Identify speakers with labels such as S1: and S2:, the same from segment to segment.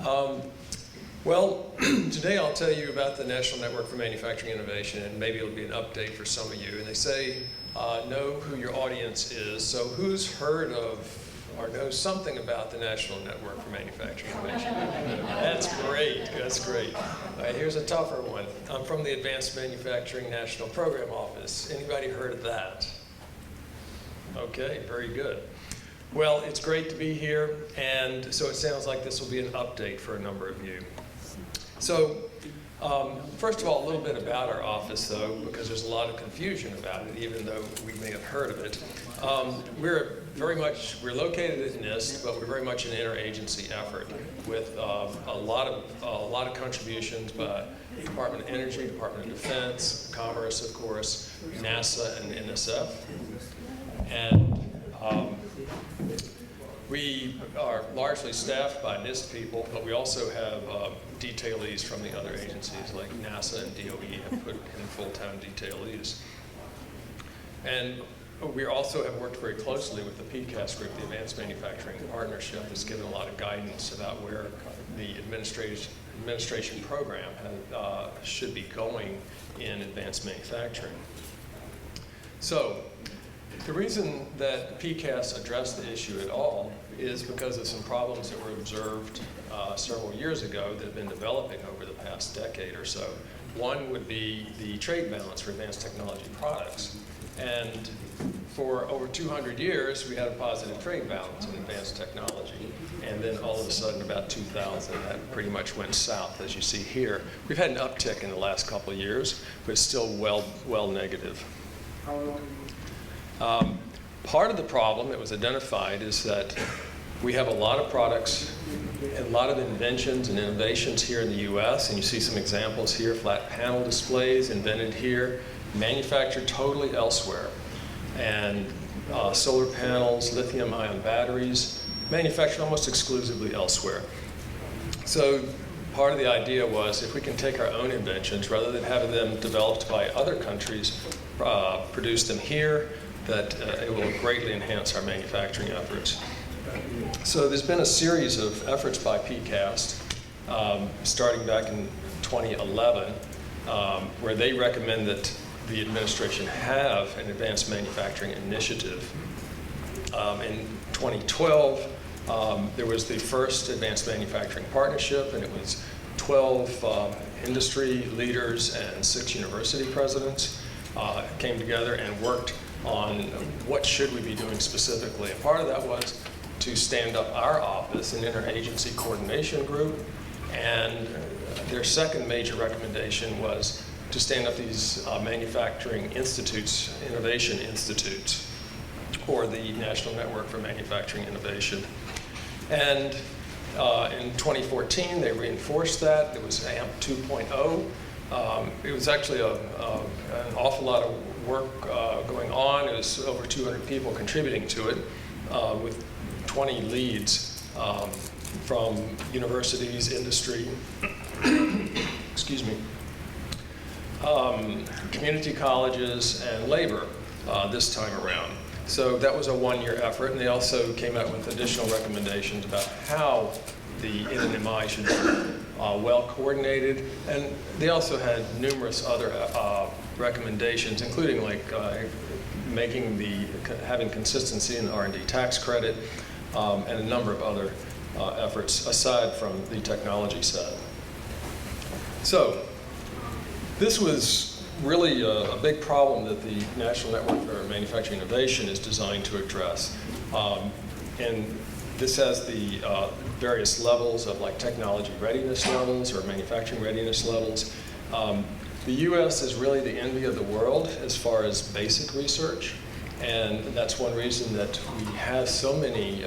S1: Well, today I'll tell you about the National Network for Manufacturing Innovation, and maybe it'll be an update for some of you. And they say, know who your audience is. So who's heard of or knows something about the National Network for Manufacturing Innovation? That's great, that's great. All right, here's a tougher one. I'm from the Advanced Manufacturing National Program Office. Anybody heard of that? Okay, very good. Well, it's great to be here, and so it sounds like this will be an update for a number of you. So, first of all, a little bit about our office, though, because there's a lot of confusion about it, even though we may have heard of it. We're located at NIST, but we're very much an interagency effort with a lot of contributions by the Department of Energy, Department of Defense, Commerce, of course, NASA, and NSF. And we are largely staffed by NIST people, but we also have detailees from the other agencies like NASA and DOE have put in full-time detailees. And we also have worked very closely with the PCAST group, the Advanced Manufacturing Partnership, that's given a lot of guidance about where the administration program should be going in advanced manufacturing. So, the reason that PCAST addressed the issue at all is because of some problems that were observed several years ago that have been developing over the past decade or so. One would be the trade balance for advanced technology products. And for over 200 years, we had a positive trade balance in advanced technology. And then all of a sudden, about 2000, that pretty much went south, as you see here. We've had an uptick in the last couple of years, but it's still well negative.
S2: How long?
S1: Part of the problem that was identified is that we have a lot of products and a lot of inventions and innovations here in the US, and you see some examples here, flat panel displays invented here, manufactured totally elsewhere. And solar panels, lithium-ion batteries, manufactured almost exclusively elsewhere. So part of the idea was if we can take our own inventions, rather than having them developed by other countries, produce them here, that it will greatly enhance our manufacturing efforts. So there's been a series of efforts by PCAST, starting back in 2011, where they recommend that the administration have an advanced manufacturing initiative. In 2012, there was the first advanced manufacturing partnership, and it was 12 industry leaders and 6 university presidents came together and worked on what should we be doing specifically. And part of that was to stand up our office, an interagency coordination group, and their second major recommendation was to stand up these manufacturing institutes, innovation institutes, or the National Network for Manufacturing Innovation. And in 2014, they reinforced that. There was AMP 2.0. It was actually an awful lot of work going on. It was over 200 people contributing to it, with 20 leads from universities, industry, excuse me, community colleges, and labor this time around. So that was a one-year effort, and they also came out with additional recommendations about how the NNMI should be well coordinated, and they also had numerous other recommendations, including like having consistency in the R&D tax credit, and a number of other efforts aside from the technology side. So this was really a big problem that the National Network for Manufacturing Innovation is designed to address. And this has the various levels of like technology readiness levels or manufacturing readiness levels. The US is really the envy of the world as far as basic research, and that's one reason that we have so many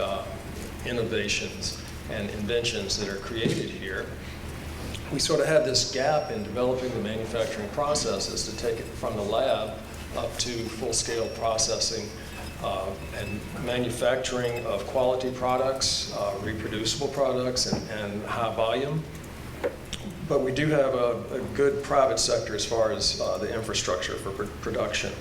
S1: innovations and inventions that are created here. We sort of had this gap in developing the manufacturing processes to take it from the lab up to full-scale processing and manufacturing of quality products, reproducible products, and high volume. But we do have a good private sector as far as the infrastructure for production.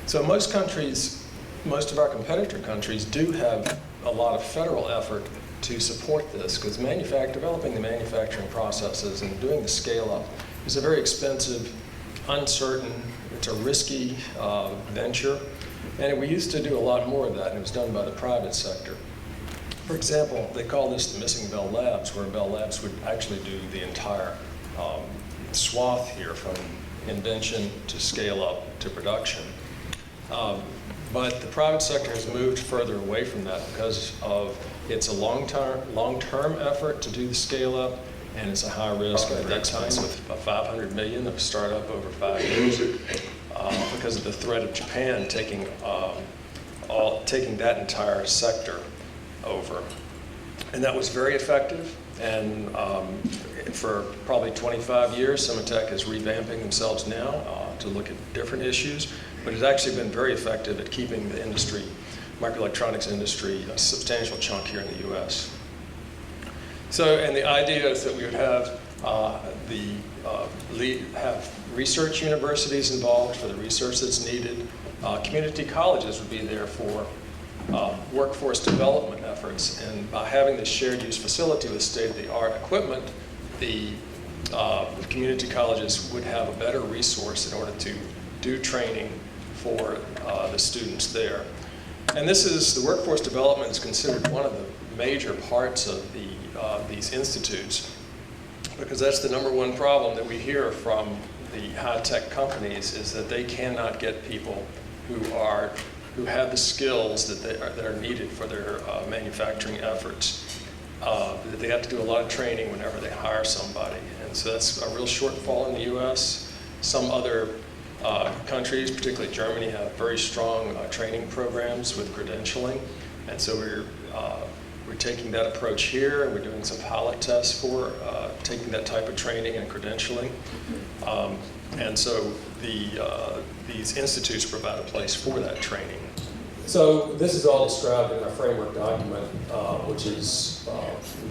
S1: So most countries, most of our competitor countries do have a lot of federal effort to support this, because developing the manufacturing processes and doing the scale-up is a very expensive, uncertain, it's a risky venture. And we used to do a lot more of that, and it was done by the private sector. For example, they call this the missing Bell Labs, where Bell Labs would actually do the entire swath here from invention to scale up to production. But the private sector has moved further away from that because it's a long-term effort to do the scale up, and it's a high risk and very expensive. $500 million of startup over 5 years because of the threat of Japan taking that entire sector over. And that was very effective, and for probably 25 years, Cemitech is revamping themselves now to look at different issues, but it's actually been very effective at keeping the industry, microelectronics industry, a substantial chunk here in the US. So, and the idea is that we would have have research universities involved for the research that's needed. Community colleges would be there for workforce development efforts, and by having this shared use facility with state-of-the-art equipment, the community colleges would have a better resource in order to do training for the students there. And the workforce development is considered one of the major parts of these institutes, because that's the #1 problem that we hear from the high-tech companies, is that they cannot get people who have the skills that are needed for their manufacturing efforts. They have to do a lot of training whenever they hire somebody, and so that's a real shortfall in the U.S. Some other countries, particularly Germany, have very strong training programs with credentialing, and so we're taking that approach here, and we're doing some pilot tests for taking that type of training and credentialing. And so these institutes provide a place for that training. So this is all described in our framework document, which is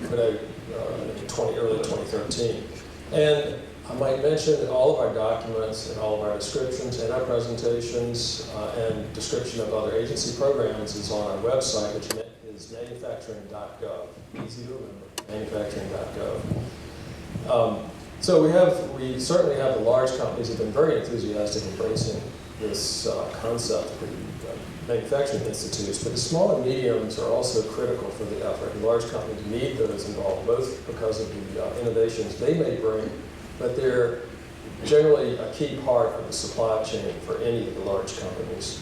S1: we put out early 2013. And I might mention that all of our documents and all of our descriptions and our presentations and description of other agency programs is on our website, which is manufacturing.gov. Easy to remember, manufacturing.gov. So we certainly have the large companies have been very enthusiastic in embracing this concept of manufacturing institutes, but the small and mediums are also critical for the effort. And large companies need those involved, both because of the innovations they may bring, but they're generally a key part of the supply chain for any of the large companies.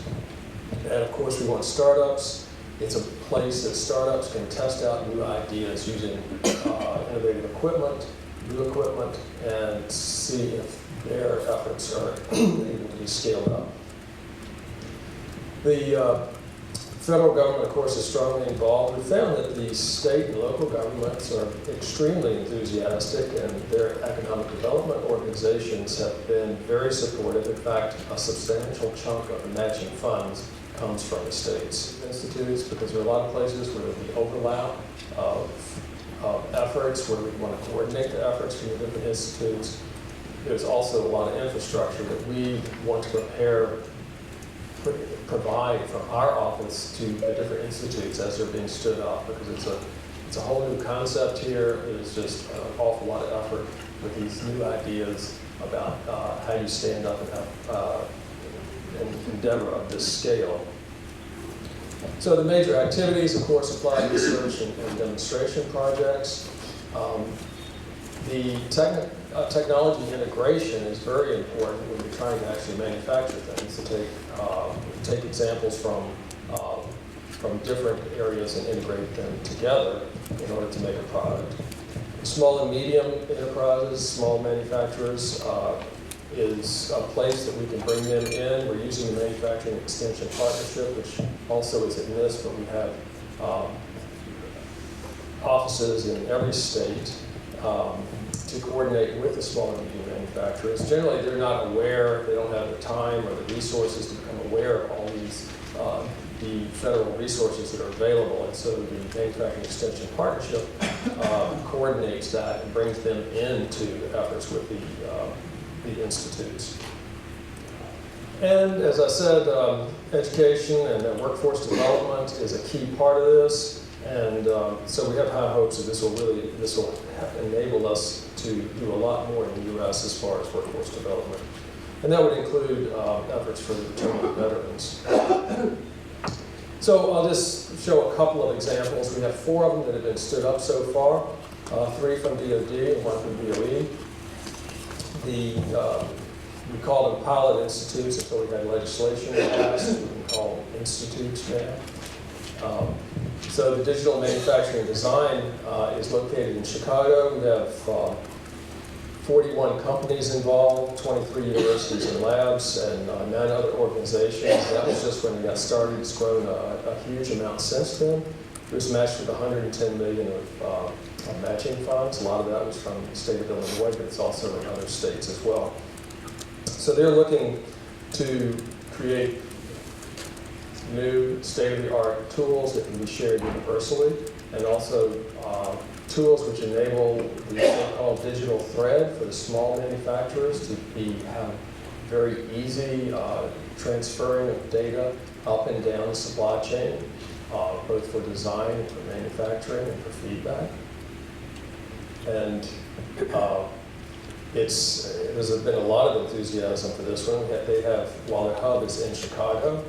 S1: And of course, we want startups. It's a place that startups can test out new ideas using innovative equipment, new equipment, and see if their efforts are able to be scaled up. The federal government, of course, is strongly involved. We found that the state and local governments are extremely enthusiastic, and their economic development organizations have been very supportive. In fact, a substantial chunk of the matching funds comes from the state's institutes, because there are a lot of places where there'll be overlap of efforts, where we want to coordinate the efforts from the different institutes. There's also a lot of infrastructure that we want to provide from our office to the different institutes as they're being stood up, because it's a whole new concept here. There's just an awful lot of effort with these new ideas about how you stand up and have an endeavor of this scale. So the major activities, of course, applied research and demonstration projects. The technology integration is very important when you're trying to actually manufacture things, to take examples from different areas and integrate them together in order to make a product. Small and medium enterprises, small manufacturers, is a place that we can bring them in. We're using the Manufacturing Extension Partnership, which also is at NIST, but we have offices in every state to coordinate with the small and medium manufacturers. Generally, they're not aware, they don't have the time or the resources to become aware of all these the federal resources that are available, and so the Manufacturing Extension Partnership coordinates that and brings them into the efforts with the institutes. And as I said, education and workforce development is a key part of this,
S2: And so we have high hopes that this will enable us to do a lot more in the U.S. as far as workforce development. And that would include efforts for the return of veterans. So I'll just show a couple of examples. We have 4 of them that have been stood up so far, 3 from DOD and 1 from DOE. We call them pilot institutes until we had legislation passed. We can call them institutes now. So the Digital Manufacturing Design is located in Chicago. We have 41 companies involved, 23 universities and labs, and 9 other organizations. That was just when we got started. It's grown a huge amount since then. It was matched with $110 million of matching funds. A lot of that was from the state of Illinois, but it's also in other states as well. So they're looking to create new state-of-the-art tools that can be shared universally, and also tools which enable the so-called digital thread for the small manufacturers to have very easy transferring of data up and down the supply chain, both for design and for manufacturing and for feedback. And there's been a lot of enthusiasm for this one. They have, while their hub is in Chicago,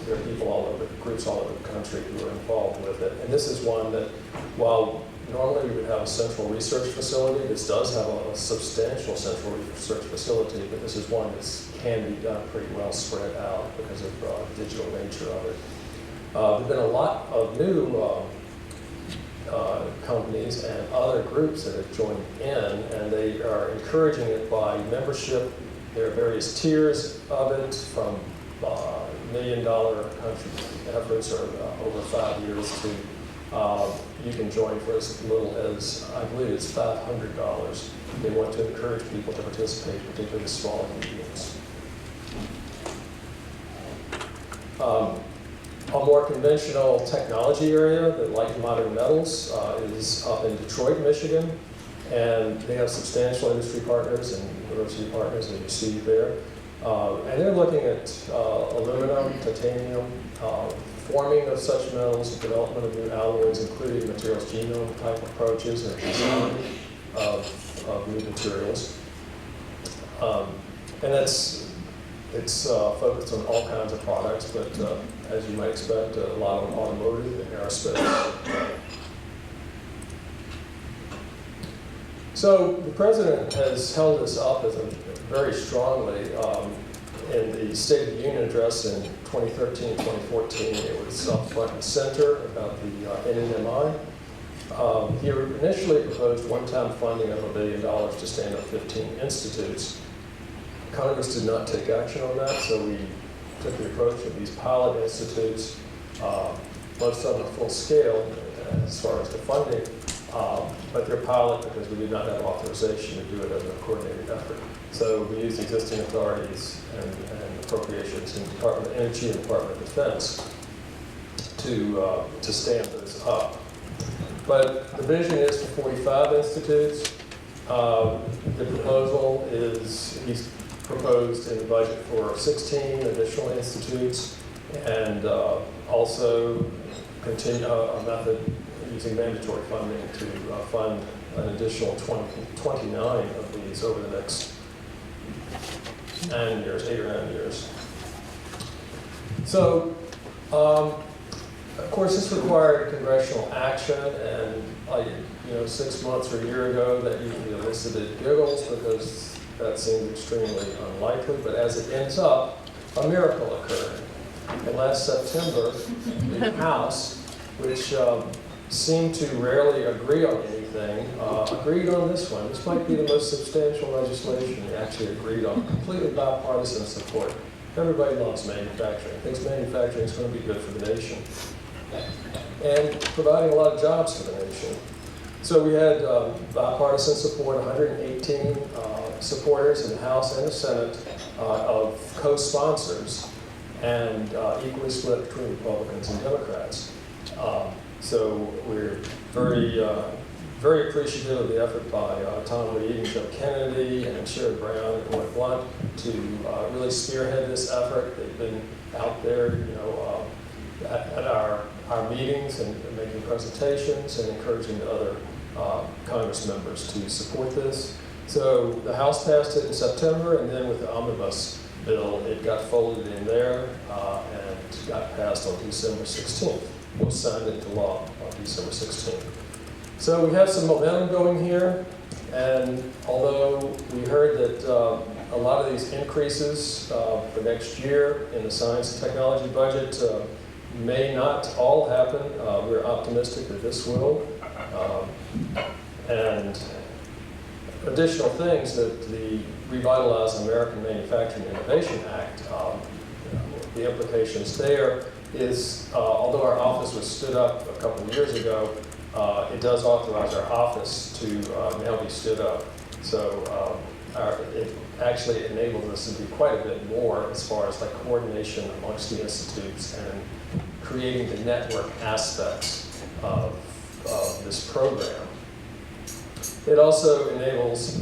S2: there are people all over, groups all over the country who are involved with it. And this is one that, while normally we would have a central research facility, this does have a substantial central research facility, but this is one that can be done pretty well spread out because of the digital nature of it. There have been a lot of new companies and other groups that have joined in, and they are encouraging it by membership. There are various tiers of it, from $1 million country efforts or over 5 years to you can join for as little as, I believe it's $500. They want to encourage people to participate, particularly the small and mediums. A more conventional technology area, the light and modern metals, is up in Detroit, Michigan, and they have substantial industry partners and university partners, as you see there. And they're looking at aluminum, titanium, forming of such metals, development of new alloys, including materials genome type approaches and design of new materials. And it's focused on all kinds of products, but as you might expect, a lot of automotive and aerospace. So the president has held this up as very strongly in the State of the Union address in 2013, 2014. It was up front and center about the NNMI. He initially proposed one-time funding of $1 billion to stand up 15 institutes. Congress did not take action on that, so we took the approach of these pilot institutes, most of them full scale as far as the funding, but they're pilot because we did not have authorization to do it as a coordinated effort. So we used existing authorities and appropriations in the Department of Energy and Department of Defense to stand those up. But the vision is for 45 institutes. The proposal is, he's proposed in the budget for 16 additional institutes, and also continue a method using mandatory funding to fund an additional 29 of these over the next 9 years, 8 or 9 years. So, of course, this required congressional action, and 6 months or a year ago, that usually elicited giggles because that seemed extremely unlikely. But as it ends up, a miracle occurred. And last September, the House, which seemed to rarely agree on anything, agreed on this one. This might be the most substantial legislation they actually agreed on, completely bipartisan support. Everybody loves manufacturing, thinks manufacturing is going to be good for the nation, and providing a lot of jobs for the nation. So we had bipartisan support, 118 supporters in the House and the Senate of co-sponsors, and equally split between Republicans and Democrats. So we're very appreciative of the effort by Tom Reed and Joe Kennedy and Sherrod Brown and Roy Blunt to really spearhead this effort. They've been out there, at our our meetings and making presentations and encouraging the other Congress members to support this. So the House passed it in September, and then with the omnibus bill, it got folded in there and got passed on December 16th. Was signed into law on December 16th. So we have some momentum going here, and although we heard that a lot of these increases for next year in the science and technology budget may not all happen, we're optimistic that this will. And additional things that the Revitalize American Manufacturing Innovation Act, the implications there is, although our office was stood up a couple of years ago, it does authorize our office to now be stood up. So it actually enables us to do quite a bit more as far as like coordination amongst the institutes and creating the network aspects of this program. It also enables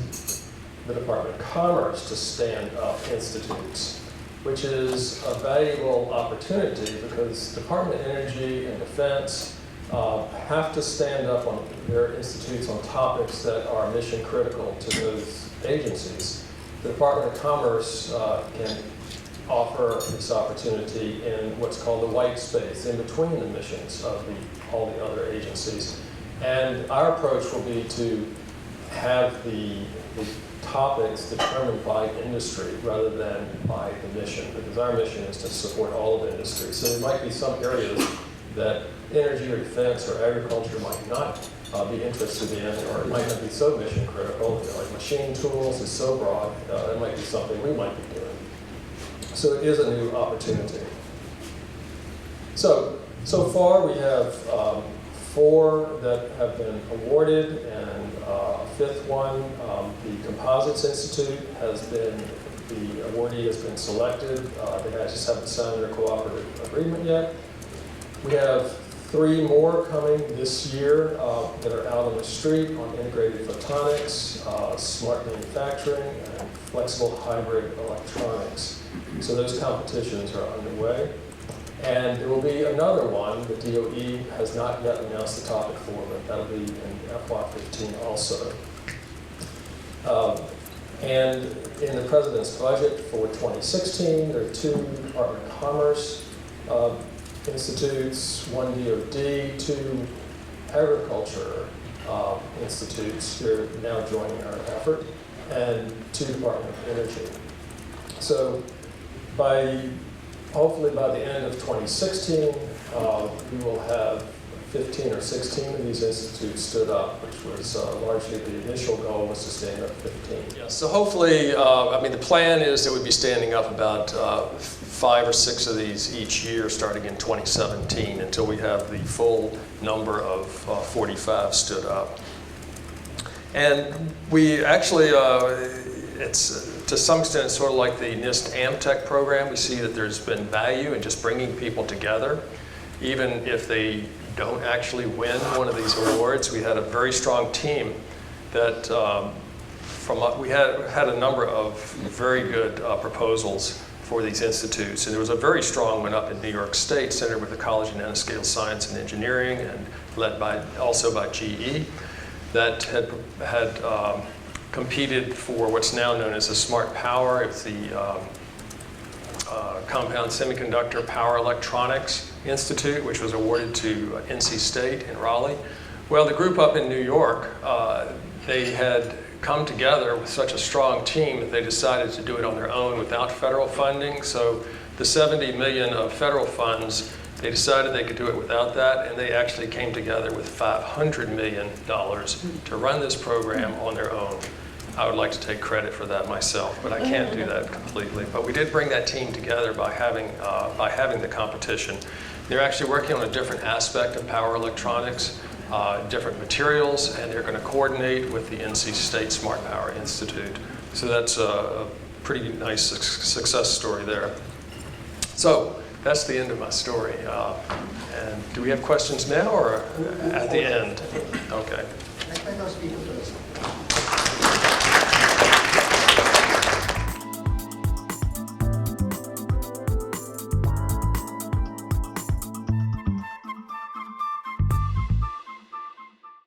S2: the Department of Commerce to stand up institutes, which is a valuable opportunity because Department of Energy and Defense have to stand up on their institutes on topics that are mission critical to those agencies. The Department of Commerce can offer this opportunity in what's called the white space in between the missions of all the other agencies. And our approach will be to have the topics determined by industry rather than by the mission, because our mission is to support all of industry. So there might be some areas that energy or defense or agriculture might not be interested in, or it might not be so mission critical, like machine tools is so broad, that might be something we might be doing. So it is a new opportunity. So far we have 4 that have been awarded, and a 5th one, the Composites Institute has been, the awardee has been selected. They just haven't signed their cooperative agreement yet. We have 3 more coming this year that are out on the street on integrated photonics, smart manufacturing, and flexible hybrid electronics. So those competitions are underway. And there will be another one that DOE has not yet announced the topic for, but that'll be in FY15 also. And in the President's budget for 2016, there are 2 Department of Commerce institutes, 1 DOD, 2 agriculture institutes. They're now joining our effort, and 2 Department of Energy. So hopefully by the end of 2016, we will have 15 or 16 of these institutes stood up, which was largely the initial goal was to stand up 15. Yeah, so hopefully, I mean, the plan is that we'd be standing up about 5 or 6 of these each year starting in 2017 until we have the full number of 45 stood up. And we actually, it's to some extent it's sort of like the NIST AMTech program. We see that there's been value in just bringing people together, even if they don't actually win one of these awards. We had a very strong team that we had a number of very good proposals for these institutes, and there was a very strong one up in New York State, centered with the College of Nanoscale Science and Engineering, and led also by GE, that had competed for what's now known as the Smart Power. It's the Compound Semiconductor Power Electronics Institute, which was awarded to NC State in Raleigh. Well, the group up in New York, they had come together with such a strong team that they decided to do it on their own without federal funding. So the $70 million of federal funds, they decided they could do it without that, and they actually came together with $500 million to run this program on their own. I would like to take credit for that myself, but I can't do that completely. But we did bring that team together by having the competition. They're actually working on a different aspect of power electronics, different materials, and they're going to coordinate with the NC State Smart Power Institute. So that's a pretty nice success story there. So that's the end of my story. And do we have questions now or at the end? Okay.
S3: Let those people first.